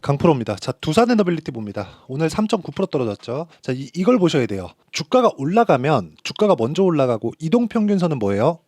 강프로입니다. 자, 두산 에너빌리티 봅니다. 오늘 3.9% 떨어졌죠. 자, 이걸 보셔야 돼요. 주가가 올라가면 주가가 먼저 올라가고 이동평균선은 뭐예요?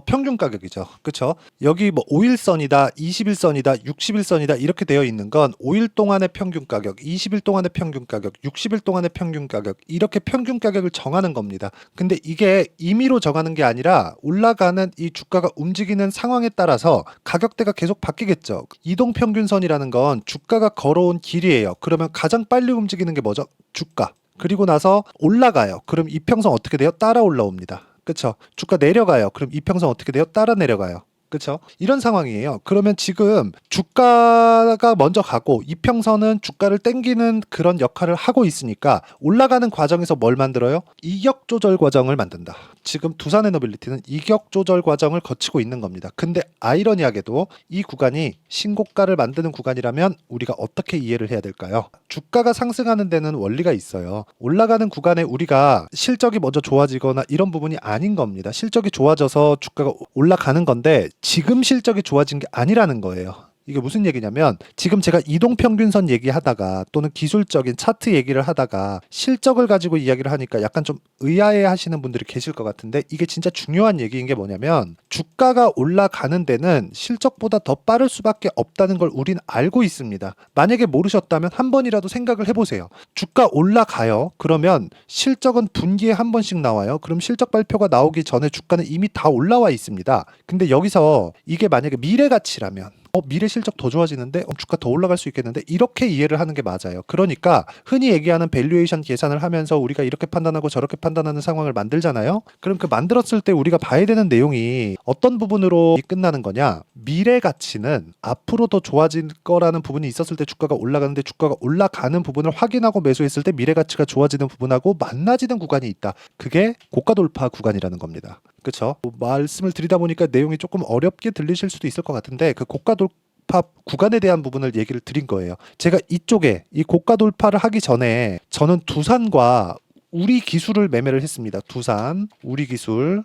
평균 가격이죠. 그쵸? 여기 뭐 5일선이다, 20일선이다, 60일선이다 이렇게 되어 있는 건 5일 동안의 평균 가격, 20일 동안의 평균 가격, 60일 동안의 평균 가격 이렇게 평균 가격을 정하는 겁니다. 근데 이게 임의로 정하는 게 아니라 올라가는 이 주가가 움직이는 상황에 따라서 가격대가 계속 바뀌겠죠. 이동평균선이라는 건 주가가 걸어온 길이에요. 그러면 가장 빨리 움직이는 게 뭐죠? 주가. 그리고 나서 올라가요. 그럼 이평선 어떻게 돼요? 따라 올라옵니다. 그쵸? 주가 내려가요. 그럼 이평선 어떻게 돼요? 따라 내려가요. 그쵸? 이런 상황이에요. 그러면 지금 주가가 먼저 가고 이평선은 주가를 땡기는 그런 역할을 하고 있으니까 올라가는 과정에서 뭘 만들어요? 이격 조절 과정을 만든다. 지금 두산 에너빌리티는 이격 조절 과정을 거치고 있는 겁니다. 근데 아이러니하게도 이 구간이 신고가를 만드는 구간이라면 우리가 어떻게 이해를 해야 될까요? 주가가 상승하는 데는 원리가 있어요. 올라가는 구간에 우리가 실적이 먼저 좋아지거나 이런 부분이 아닌 겁니다. 실적이 좋아져서 주가가 올라가는 건데 지금 실적이 좋아진 게 아니라는 거예요. 이게 무슨 얘기냐면 지금 제가 이동평균선 얘기하다가 또는 기술적인 차트 얘기를 하다가 실적을 가지고 이야기를 하니까 약간 좀 의아해 하시는 분들이 계실 것 같은데 이게 진짜 중요한 얘기인 게 뭐냐면 주가가 올라가는 데는 실적보다 더 빠를 수밖에 없다는 걸 우린 알고 있습니다. 만약에 모르셨다면 한 번이라도 생각을 해보세요. 주가 올라가요. 그러면 실적은 분기에 한 번씩 나와요. 그럼 실적 발표가 나오기 전에 주가는 이미 다 올라와 있습니다. 근데 여기서 이게 만약에 미래 가치라면 미래 실적 더 좋아지는데 주가 더 올라갈 수 있겠는데 이렇게 이해를 하는 게 맞아요. 그러니까 흔히 얘기하는 밸류에이션 계산을 하면서 우리가 이렇게 판단하고 저렇게 판단하는 상황을 만들잖아요. 그럼 그 만들었을 때 우리가 봐야 되는 내용이 어떤 부분으로 끝나는 거냐? 미래 가치는 앞으로 더 좋아질 거라는 부분이 있었을 때 주가가 올라가는데 주가가 올라가는 부분을 확인하고 매수했을 때 미래 가치가 좋아지는 부분하고 만나지는 구간이 있다. 그게 고가 돌파 구간이라는 겁니다. 그렇죠? 말씀을 드리다 보니까 내용이 조금 어렵게 들리실 수도 있을 것 같은데 그 고가 돌파 구간에 대한 부분을 얘기를 드린 거예요. 제가 이쪽에 이 고가 돌파를 하기 전에 저는 두산과 우리 기술을 매매를 했습니다. 두산, 우리 기술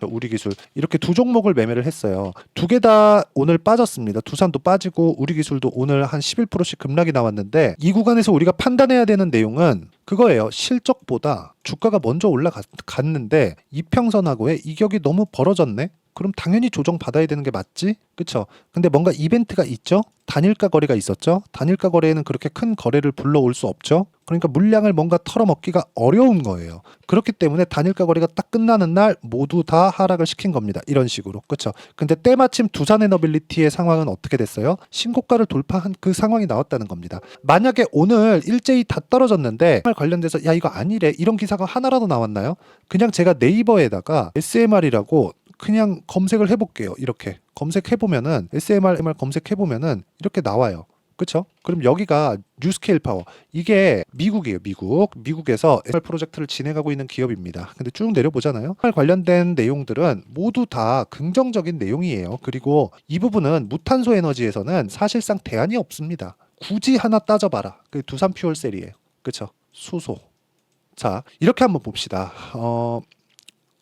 이렇게 두 종목을 매매를 했어요. 두 개 다 오늘 빠졌습니다. 두산도 빠지고 우리 기술도 오늘 한 11%씩 급락이 나왔는데 이 구간에서 우리가 판단해야 되는 내용은 그거예요. 실적보다 주가가 먼저 올라갔는데 이평선하고의 이격이 너무 벌어졌네? 그럼 당연히 조정 받아야 되는 게 맞지? 그쵸? 근데 뭔가 이벤트가 있죠? 단일가 거래가 있었죠? 단일가 거래에는 그렇게 큰 거래를 불러올 수 없죠? 그러니까 물량을 뭔가 털어먹기가 어려운 거예요. 그렇기 때문에 단일가 거래가 딱 끝나는 날 모두 다 하락을 시킨 겁니다. 이런 식으로. 그쵸? 근데 때마침 두산 에너빌리티의 상황은 어떻게 됐어요? 신고가를 돌파한 그 상황이 나왔다는 겁니다. 만약에 오늘 일제히 다 떨어졌는데 관련돼서 야 이거 아니래 이런 기사가 하나라도 나왔나요? 그냥 제가 네이버에다가 SMR이라고 그냥 검색을 해볼게요. 이렇게 검색해보면은 SMR 검색해보면은 이렇게 나와요. 그쵸? 그럼 여기가 뉴스케일 파워 이게 미국이에요. 미국에서 SMR 프로젝트를 진행하고 있는 기업입니다. 근데 쭉 내려보잖아요. 관련된 내용들은 모두 다 긍정적인 내용이에요. 그리고 이 부분은 무탄소 에너지에서는 사실상 대안이 없습니다. 굳이 하나 따져봐라. 그 두산 퓨얼셀이에요. 그쵸? 수소. 자, 이렇게 한번 봅시다.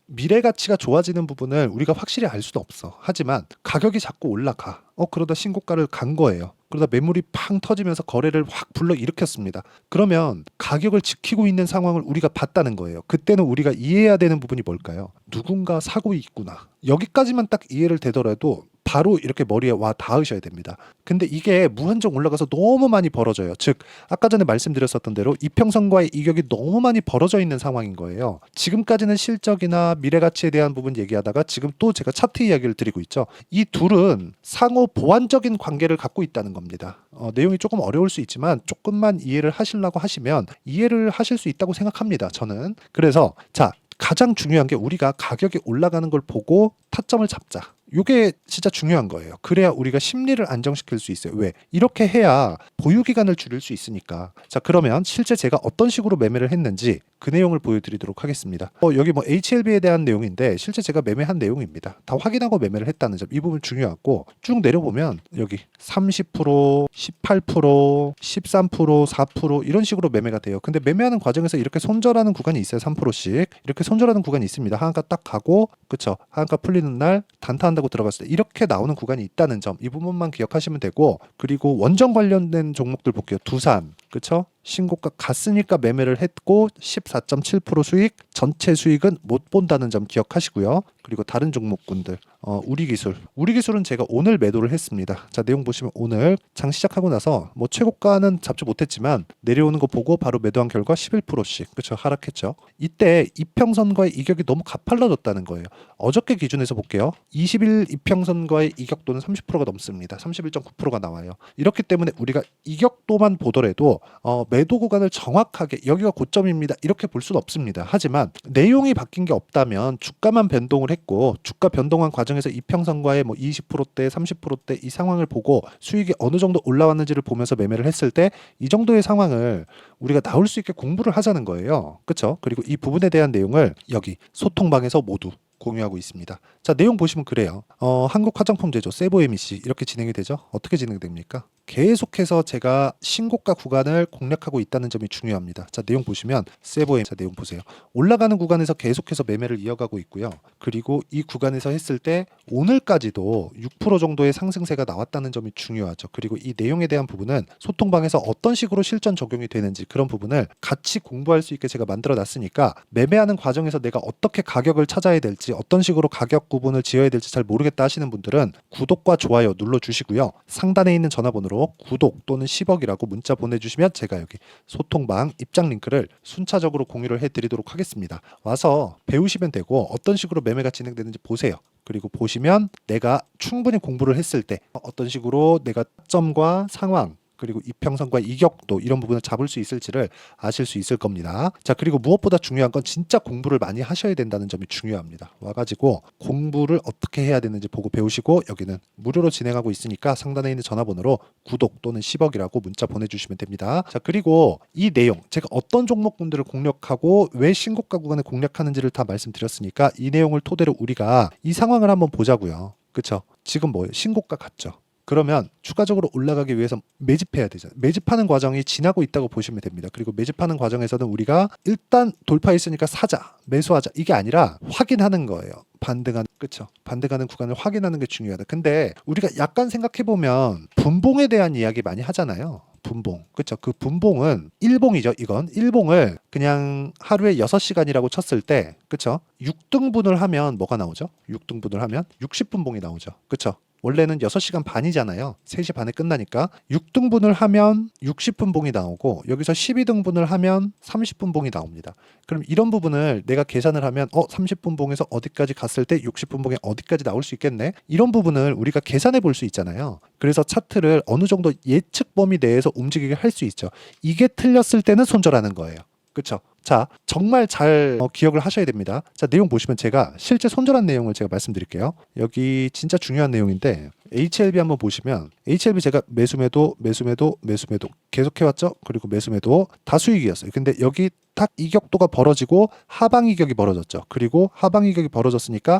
미래 가치가 좋아지는 부분을 우리가 확실히 알 수는 없어. 하지만 가격이 자꾸 올라가. 그러다 신고가를 간 거예요. 그러다 매물이 팡 터지면서 거래를 확 불러일으켰습니다. 그러면 가격을 지키고 있는 상황을 우리가 봤다는 거예요. 그때는 우리가 이해해야 되는 부분이 뭘까요? 누군가 사고 있구나. 여기까지만 딱 이해를 되더라도 바로 이렇게 머리에 와 닿으셔야 됩니다. 근데 이게 무한정 올라가서 너무 많이 벌어져요. 즉 아까 전에 말씀드렸었던 대로 이평선과의 이격이 너무 많이 벌어져 있는 상황인 거예요. 지금까지는 실적이나 미래가치에 대한 부분 얘기하다가 지금 또 제가 차트 이야기를 드리고 있죠. 이 둘은 상호 보완적인 관계를 갖고 있다는 겁니다. 내용이 조금 어려울 수 있지만 조금만 이해를 하시려고 하시면 이해를 하실 수 있다고 생각합니다. 저는. 그래서 자, 가장 중요한 게 우리가 가격이 올라가는 걸 보고 타점을 잡자. 이게 진짜 중요한 거예요. 그래야 우리가 심리를 안정시킬 수 있어요. 왜? 이렇게 해야 보유 기간을 줄일 수 있으니까. 자, 그러면 실제 제가 어떤 식으로 매매를 했는지 그 내용을 보여드리도록 하겠습니다. 여기 뭐 HLB에 대한 내용인데 실제 제가 매매한 내용입니다. 다 확인하고 매매를 했다는 점, 이 부분 중요하고, 쭉 내려보면 여기 30%, 18%, 13%, 4% 이런 식으로 매매가 돼요. 근데 매매하는 과정에서 이렇게 손절하는 구간이 있어요. 3%씩 이렇게 손절하는 구간이 있습니다. 하한가 딱 가고, 그쵸, 하한가 풀리는 날 단타한다고 들어갔을 때 이렇게 나오는 구간이 있다는 점, 이 부분만 기억하시면 되고, 그리고 원전 관련된 종목들 볼게요. 두산, 그쵸? 신고가 갔으니까 매매를 했고 14.7% 수익, 전체 수익은 못 본다는 점 기억하시고요. 그리고 다른 종목군들, 우리기술은 제가 오늘 매도를 했습니다. 자, 내용 보시면 오늘 장 시작하고 나서 뭐 최고가는 잡지 못했지만 내려오는 거 보고 바로 매도한 결과 11%씩, 그렇죠, 하락했죠. 이때 이평선과의 이격이 너무 가팔라졌다는 거예요. 어저께 기준에서 볼게요. 20일 이평선과의 이격도는 30%가 넘습니다. 31.9%가 나와요. 이렇기 때문에 우리가 이격도만 보더라도 매도 구간을 정확하게 여기가 고점입니다 이렇게 볼 수는 없습니다. 하지만 내용이 바뀐 게 없다면 주가만 변동을 했고, 주가 변동한 과정에서 이평선과의 뭐 20%대 30%대 이 상황을 보고 수익이 어느 정도 올라왔는지를 보면서 매매를 했을 때 이 정도의 상황을 우리가 나올 수 있게 공부를 하자는 거예요. 그렇죠? 그리고 이 부분에 대한 내용을 여기 소통방에서 모두 공유하고 있습니다. 자, 내용 보시면 그래요. 한국 화장품 제조 세보에미씨 이렇게 진행이 되죠. 어떻게 진행됩니까? 계속해서 제가 신고가 구간을 공략하고 있다는 점이 중요합니다. 자, 내용 보시면 세보에미, 자, 내용 보세요. 올라가는 구간에서 계속해서 매매를 이어가고 있고요. 그리고 이 구간에서 했을 때 오늘까지도 6% 정도의 상승세가 나왔다는 점이 중요하죠. 그리고 이 내용에 대한 부분은 소통방에서 어떤 식으로 실전 적용이 되는지 그런 부분을 같이 공부할 수 있게 제가 만들어 놨으니까, 매매하는 과정에서 내가 어떻게 가격을 찾아야 될지, 어떤 식으로 가격 구분을 지어야 될지 잘 모르겠다 하시는 분들은 구독과 좋아요 눌러주시고요. 상단에 있는 전화번호로 구독 또는 10억이라고 문자 보내주시면 제가 여기 소통방 입장 링크를 순차적으로 공유를 해드리도록 하겠습니다. 와서 배우시면 되고, 어떤 식으로 매매가 진행되는지 보세요. 그리고 보시면 내가 충분히 공부를 했을 때 어떤 식으로 내가 타점과 상황, 그리고 이평선과 이격도 이런 부분을 잡을 수 있을지를 아실 수 있을 겁니다. 자, 그리고 무엇보다 중요한 건 진짜 공부를 많이 하셔야 된다는 점이 중요합니다. 와가지고 공부를 어떻게 해야 되는지 보고 배우시고, 여기는 무료로 진행하고 있으니까 상단에 있는 전화번호로 구독 또는 10억이라고 문자 보내주시면 됩니다. 자, 그리고 이 내용 제가 어떤 종목군들을 공략하고 왜 신고가 구간을 공략하는지를 다 말씀드렸으니까 이 내용을 토대로 우리가 이 상황을 한번 보자고요. 그쵸? 지금 뭐예요? 신고가 같죠? 그러면 추가적으로 올라가기 위해서 매집해야 되잖아요. 매집하는 과정이 지나고 있다고 보시면 됩니다. 그리고 매집하는 과정에서는 우리가 일단 돌파했으니까 사자, 매수하자 이게 아니라 확인하는 거예요. 반등하는, 그쵸? 반등하는 구간을 확인하는 게 중요하다. 근데 우리가 약간 생각해보면 분봉에 대한 이야기 많이 하잖아요. 분봉, 그쵸? 그 분봉은 일봉이죠. 이건 일봉을 그냥 하루에 6시간이라고 쳤을 때, 그쵸? 6등분을 하면 뭐가 나오죠? 6등분을 하면 60분봉이 나오죠. 그쵸? 원래는 6시간 반이잖아요. 3시 반에 끝나니까 6등분을 하면 60분봉이 나오고, 여기서 12등분을 하면 30분봉이 나옵니다. 그럼 이런 부분을 내가 계산을 하면 30분봉에서 어디까지 갔을 때 60분봉에 어디까지 나올 수 있겠네? 이런 부분을 우리가 계산해 볼 수 있잖아요. 그래서 차트를 어느 정도 예측 범위 내에서 움직이게 할 수 있죠. 이게 틀렸을 때는 손절하는 거예요. 그렇죠? 자, 정말 잘 기억을 하셔야 됩니다. 자, 내용 보시면 제가 실제 손절한 내용을 제가 말씀드릴게요. 여기 진짜 중요한 내용인데, HLB 한번 보시면 HLB 제가 매수매도 계속 해왔죠. 그리고 매수매도 다 수익이었어요. 근데 여기 딱 이격도가 벌어지고 하방 이격이 벌어졌죠. 그리고 하방 이격이 벌어졌으니까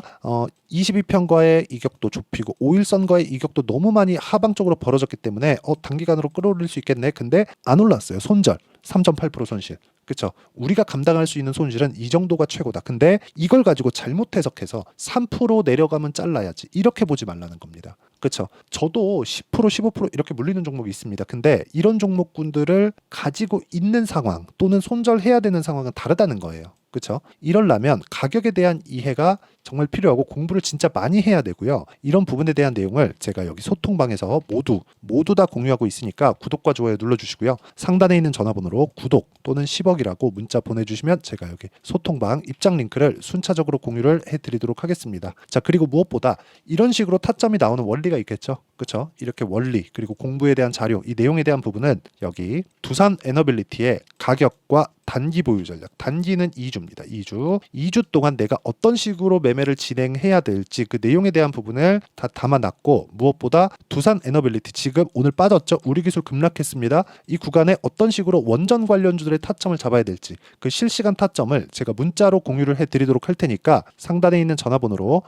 22편과의 이격도 좁히고 5일선과의 이격도 너무 많이 하방 쪽으로 벌어졌기 때문에 단기간으로 끌어올릴 수 있겠네. 근데 안 올랐어요. 손절 3.8% 손실. 그렇죠? 우리가 감당할 수 있는 손실은 이 정도가 최고다. 근데 이걸 가지고 잘못 해석해서 3% 내려가면 잘라야지 이렇게 보지 말라는 겁니다. 그렇죠? 저도 10% 15% 이렇게 물리는 종목이 있습니다. 근데 이런 종목군들을 가지고 있는 상황 또는 손절해야 되는 상황은 다르다는 거예요. 그렇죠? 이러려면 가격에 대한 이해가 정말 필요하고 공부를 진짜 많이 해야 되고요. 이런 부분에 대한 내용을 제가 여기 소통방에서 모두 다 공유하고 있으니까 구독과 좋아요 눌러주시고요. 상단에 있는 전화번호로 구독 또는 10억이라고 문자 보내주시면 제가 여기 소통방 입장 링크를 순차적으로 공유를 해드리도록 하겠습니다. 자, 그리고 무엇보다 이런 식으로 타점이 나오는 원리가 있겠죠. 그쵸? 이렇게 원리 그리고 공부에 대한 자료 이 내용에 대한 부분은 여기 두산 에너빌리티의 가격과 단기 보유 전략. 단기는 2주입니다. 2주 동안 내가 어떤 식으로 매매를 진행해야 될지 그 내용에 대한 부분을 다 담아놨고 무엇보다 두산 에너빌리티 지금 오늘 빠졌죠. 우리 기술 급락했습니다. 이 구간에 어떤 식으로 원전 관련주들의 타점을 잡아야 될지 그 실시간 타점을 제가 문자로 공유를 해드리도록 할 테니까 상단에 있는 전화번호로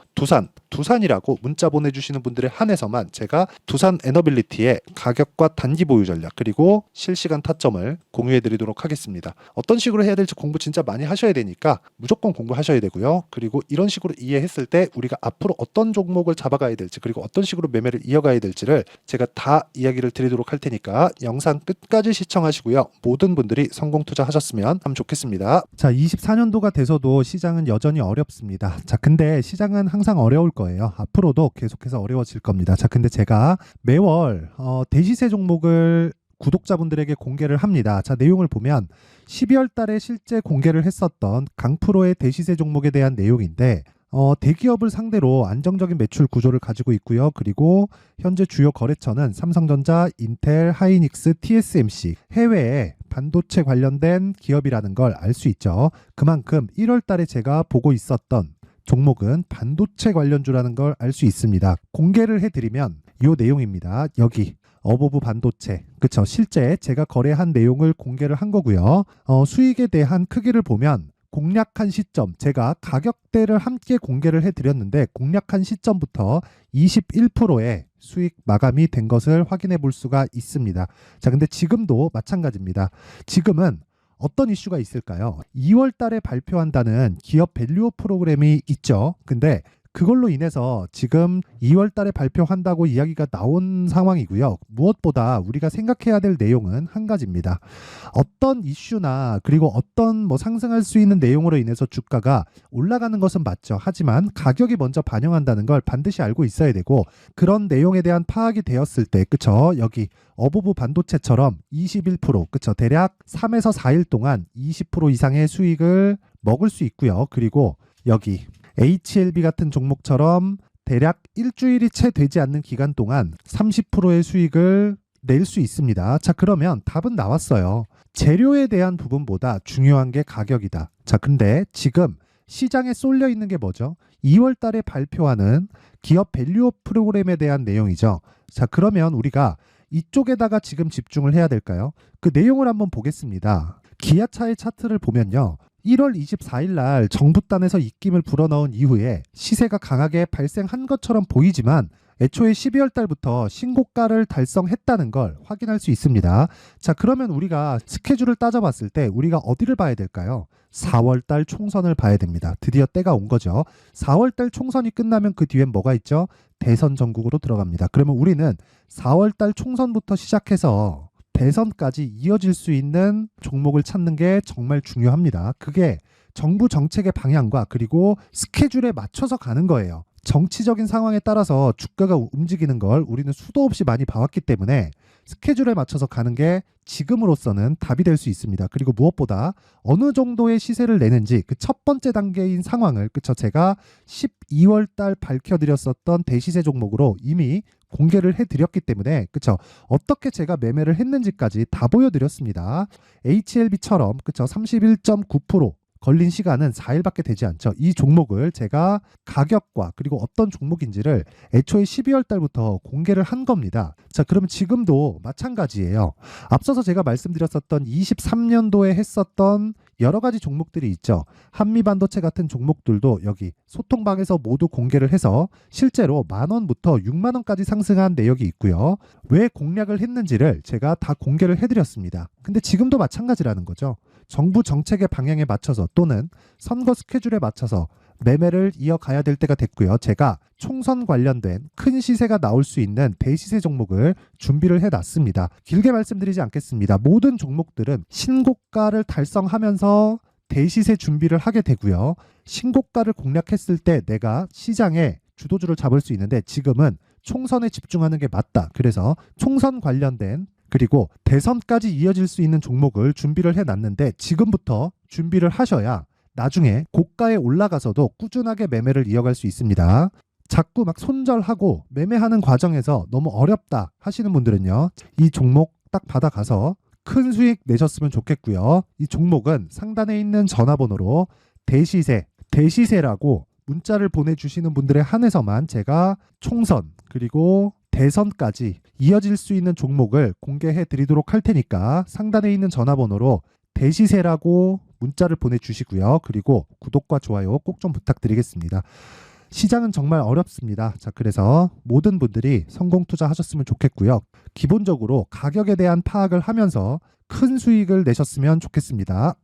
두산이라고 문자 보내주시는 분들에 한해서만 제가 두산 에너빌리티의 가격과 단기 보유 전략 그리고 실시간 타점을 공유해드리도록 하겠습니다. 어떤 식으로 해야 될지 공부 진짜 많이 하셔야 되니까 무조건 공부하셔야 되고요. 그리고 이런 식으로 이해했을 때 우리가 앞으로 어떤 종목을 잡아가야 될지 그리고 어떤 식으로 매매를 이어가야 될지를 제가 다 이야기를 드리도록 할 테니까 영상 끝까지 시청하시고요. 모든 분들이 성공 투자하셨으면 참 좋겠습니다. 자, 24년도가 돼서도 시장은 여전히 어렵습니다. 자, 근데 시장은 항상 어려울 거예요. 앞으로도 계속해서 어려워질 겁니다. 자, 근데 제가 매월 대시세 종목을 구독자분들에게 공개를 합니다. 자, 내용을 보면 12월 달에 실제 공개를 했었던 강프로의 대시세 종목에 대한 내용인데 대기업을 상대로 안정적인 매출 구조를 가지고 있고요. 그리고 현재 주요 거래처는 삼성전자, 인텔, 하이닉스, TSMC 해외에 반도체 관련된 기업이라는 걸 알 수 있죠. 그만큼 1월 달에 제가 보고 있었던 종목은 반도체 관련주라는 걸 알 수 있습니다. 공개를 해드리면 이 내용입니다. 여기 어보브 반도체, 그쵸? 실제 제가 거래한 내용을 공개를 한 거고요. 수익에 대한 크기를 보면 공략한 시점, 제가 가격대를 함께 공개를 해드렸는데 공략한 시점부터 21%의 수익 마감이 된 것을 확인해 볼 수가 있습니다. 자, 근데 지금도 마찬가지입니다. 지금은 어떤 이슈가 있을까요? 2월 달에 발표한다는 기업 밸류업 프로그램이 있죠. 근데 그걸로 인해서 지금 2월 달에 발표한다고 이야기가 나온 상황이고요. 무엇보다 우리가 생각해야 될 내용은 한 가지입니다. 어떤 이슈나 그리고 어떤 상승할 수 있는 내용으로 인해서 주가가 올라가는 것은 맞죠. 하지만 가격이 먼저 반영한다는 걸 반드시 알고 있어야 되고 그런 내용에 대한 파악이 되었을 때 그쵸? 여기 어보브 반도체처럼 21% 그쵸? 대략 3에서 4일 동안 20% 이상의 수익을 먹을 수 있고요. 그리고 여기 HLB 같은 종목처럼 대략 일주일이 채 되지 않는 기간 동안 30%의 수익을 낼 수 있습니다. 자, 그러면 답은 나왔어요. 재료에 대한 부분보다 중요한 게 가격이다. 자, 근데 지금 시장에 쏠려 있는 게 뭐죠? 2월 달에 발표하는 기업 밸류업 프로그램에 대한 내용이죠. 자, 그러면 우리가 이쪽에다가 지금 집중을 해야 될까요? 그 내용을 한번 보겠습니다. 기아차의 차트를 보면요. 1월 24일 날 정부단에서 입김을 불어넣은 이후에 시세가 강하게 발생한 것처럼 보이지만 애초에 12월 달부터 신고가를 달성했다는 걸 확인할 수 있습니다. 자, 그러면 우리가 스케줄을 따져봤을 때 우리가 어디를 봐야 될까요? 4월 달 총선을 봐야 됩니다. 드디어 때가 온 거죠. 4월 달 총선이 끝나면 그 뒤엔 뭐가 있죠? 대선 전국으로 들어갑니다. 그러면 우리는 4월 달 총선부터 시작해서 대선까지 이어질 수 있는 종목을 찾는 게 정말 중요합니다. 그게 정부 정책의 방향과 그리고 스케줄에 맞춰서 가는 거예요. 정치적인 상황에 따라서 주가가 움직이는 걸 우리는 수도 없이 많이 봐왔기 때문에 스케줄에 맞춰서 가는 게 지금으로서는 답이 될 수 있습니다. 그리고 무엇보다 어느 정도의 시세를 내는지 그 첫 번째 단계인 상황을 그쵸? 제가 12월 달 밝혀드렸었던 대시세 종목으로 이미 공개를 해드렸기 때문에 그쵸? 어떻게 제가 매매를 했는지까지 다 보여드렸습니다. HLB처럼 그쵸? 31.9% 걸린 시간은 4일밖에 되지 않죠. 이 종목을 제가 가격과 그리고 어떤 종목인지를 애초에 12월 달부터 공개를 한 겁니다. 자, 그럼 지금도 마찬가지예요. 앞서서 제가 말씀드렸었던 23년도에 했었던 여러 가지 종목들이 있죠. 한미반도체 같은 종목들도 여기 소통방에서 모두 공개를 해서 실제로 10,000원부터 60,000원까지 상승한 내역이 있고요. 왜 공략을 했는지를 제가 다 공개를 해드렸습니다. 근데 지금도 마찬가지라는 거죠. 정부 정책의 방향에 맞춰서 또는 선거 스케줄에 맞춰서 매매를 이어가야 될 때가 됐고요. 제가 총선 관련된 큰 시세가 나올 수 있는 대시세 종목을 준비를 해놨습니다. 길게 말씀드리지 않겠습니다. 모든 종목들은 신고가를 달성하면서 대시세 준비를 하게 되고요. 신고가를 공략했을 때 내가 시장에 주도주를 잡을 수 있는데 지금은 총선에 집중하는 게 맞다. 그래서 총선 관련된 그리고 대선까지 이어질 수 있는 종목을 준비를 해놨는데 지금부터 준비를 하셔야 나중에 고가에 올라가서도 꾸준하게 매매를 이어갈 수 있습니다. 자꾸 막 손절하고 매매하는 과정에서 너무 어렵다 하시는 분들은요, 이 종목 딱 받아가서 큰 수익 내셨으면 좋겠고요. 이 종목은 상단에 있는 전화번호로 대시세라고 문자를 보내주시는 분들에 한해서만 제가 총선 그리고 대선까지 이어질 수 있는 종목을 공개해 드리도록 할 테니까 상단에 있는 전화번호로 대시세라고 문자를 보내주시고요. 그리고 구독과 좋아요 꼭 좀 부탁드리겠습니다. 시장은 정말 어렵습니다. 자, 그래서 모든 분들이 성공 투자하셨으면 좋겠고요. 기본적으로 가격에 대한 파악을 하면서 큰 수익을 내셨으면 좋겠습니다.